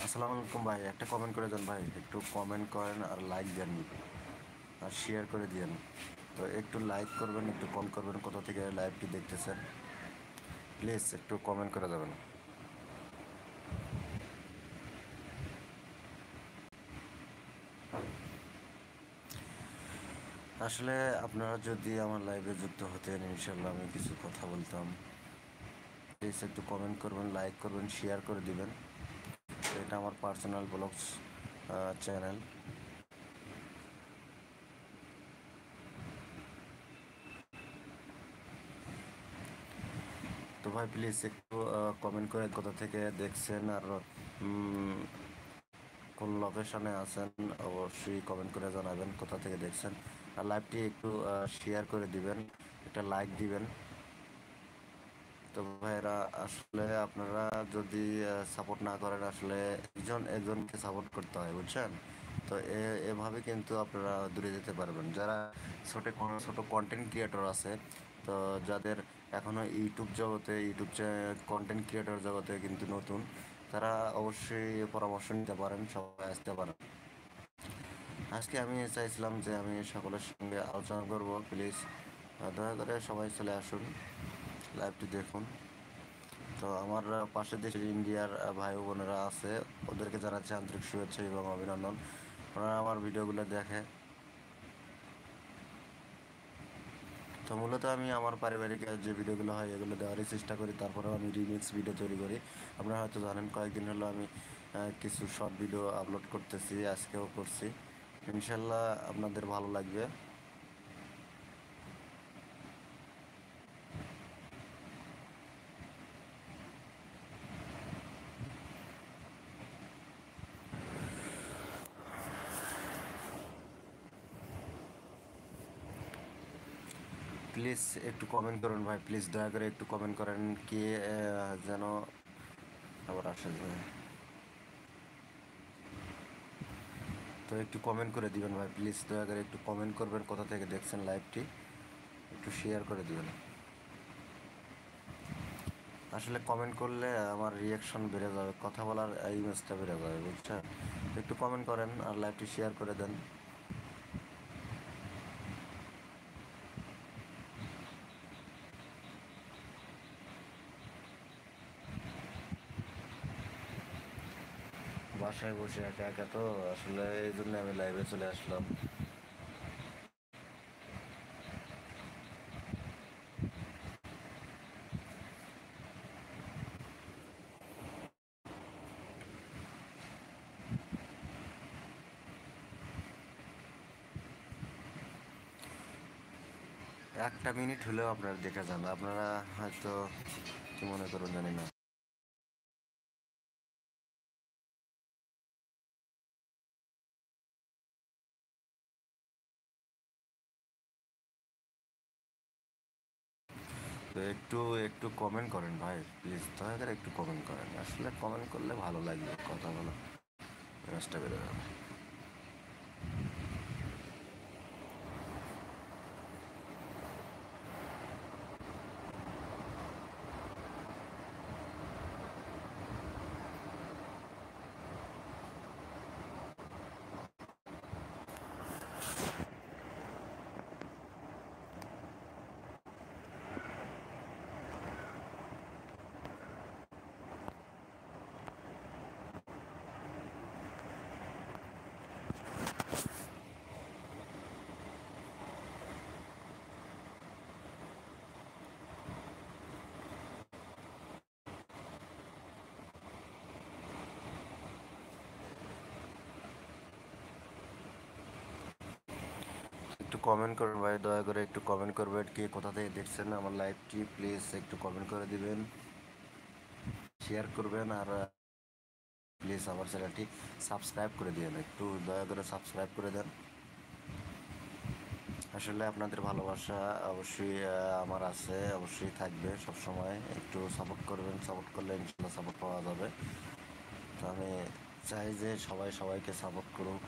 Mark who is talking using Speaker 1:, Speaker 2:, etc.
Speaker 1: আসসালামু আলাইকুম ভাই, একটা কমেন্ট করে দেন ভাই, একটু কমেন্ট করেন আর লাইক দেন আর শেয়ার করে দিয়েন। তো একটু লাইক করবেন, একটু কমেন্ট করবেন, কোথা থেকে লাইভটি দেখতেছেন প্লিজ একটু কমেন্ট করে দেবেন। আসলে আপনারা যদি আমার লাইভে যুক্ত হতেন ইনশাল্লাহ আমি কিছু কথা বলতাম। প্লিজ একটু কমেন্ট করবেন, লাইক করবেন, শেয়ার করে দিবেন। এটা আমার পার্সোনাল ব্লগস চ্যানেল। তো ভাই প্লিজ একটু কমেন্ট করে কোথা থেকে দেখছেন আর উম, কোন লোকেশনে আছেন অবশ্যই কমেন্ট করে জানাবেন কোথা থেকে দেখছেন। আর লাইভটি একটু শেয়ার করে দিবেন, একটা লাইক দিবেন। তো ভাইরা আসলে আপনারা যদি সাপোর্ট না করেন, আসলে একজন একজনকে সাপোর্ট করতে হয়, বুঝছেন? তো এভাবে কিন্তু আপনারা দূরে যেতে পারবেন। যারা ছোট কন্টেন্ট ক্রিয়েটর আছে, তো যাদের এখনও ইউটিউব জগতে কন্টেন্ট ক্রিয়েটর জগতে কিন্তু নতুন, তারা অবশ্যই পরামর্শ নিতে পারেন, সবাই আসতে পারেন। আজকে আমি চাইছিলাম যে আমি সকলের সঙ্গে আলোচনা করব। প্লিজ দয়া করে সবাই চলে আসুন, লাইভটি দেখুন। তো আমার পাশের দেশের ইন্ডিয়ার ভাই ও বোনেরা আছে, ওদেরকে জানাচ্ছি আন্তরিক শুভেচ্ছা এবং অভিনন্দন। ওনারা আমার ভিডিওগুলো দেখে। তো মূলত আমি আমার পারিবারিক যে ভিডিওগুলো হয় এগুলো দেওয়ারই চেষ্টা করি, তারপরেও আমি রিমিক্স ভিডিও তৈরি করি। আপনারা হয়তো জানেন কয়েকদিন হলো আমি কিছু শর্ট ভিডিও আপলোড করতেছি, আজকেও করছি। ইনশাল্লাহ আপনাদের ভালো লাগবে। প্লিজ একটু কমেন্ট করুন ভাই, প্লিজ দয়া করে একটু কমেন্ট করেন। কে যেন আবার আসে যায়। তো একটু কমেন্ট করে দিবেন ভাই, প্লিজ দয়া করে একটু কমেন্ট করবেন কোথা থেকে দেখছেন লাইভটি, একটু শেয়ার করে দিবেন। আসলে কমেন্ট করলে আমার রিয়াকশন বেড়ে যাবে, কথা বলার ইমেজটা বেড়ে যাবে, বুঝছেন? একটু কমেন্ট করেন আর লাইভটি শেয়ার করে দেন। বাসায় বসে একা একা তো, আসলে এই জন্য আমি লাইভে চলে আসলাম। একটা মিনিট হলেও আপনারা দেখে যান, আপনারা হয়তো কি মনে করুন জানি না। তো একটু একটু কমেন্ট করেন ভাই, প্লিজ দয়া করে একটু কমেন্ট করেন। আসলে কমেন্ট করলে ভালো লাগবে, কথা বলা মেজাজটা বেড়ে যাবে। একটু কমেন্ট করুন ভাই, দয়া করে একটু কমেন্ট করবেন, কে কোথা থেকে দেখছেন আমার লাইভটি, প্লিজ একটু কমেন্ট করে দিবেন, শেয়ার করবেন। আর প্লিজ আমার চ্যানেলটি সাবস্ক্রাইব করে দিবেন, একটু দয়া করে সাবস্ক্রাইব করে দেন। আসলে আপনাদের ভালোবাসা অবশ্যই আমার আছে, অবশ্যই থাকবে সব সময়। একটু সাপোর্ট করবেন, সাপোর্ট করলে ইনশাল্লাহ সাপোর্ট পাওয়া যাবে। তো আমি চাই যে সবাই সবাইকে সাপোর্ট করুক।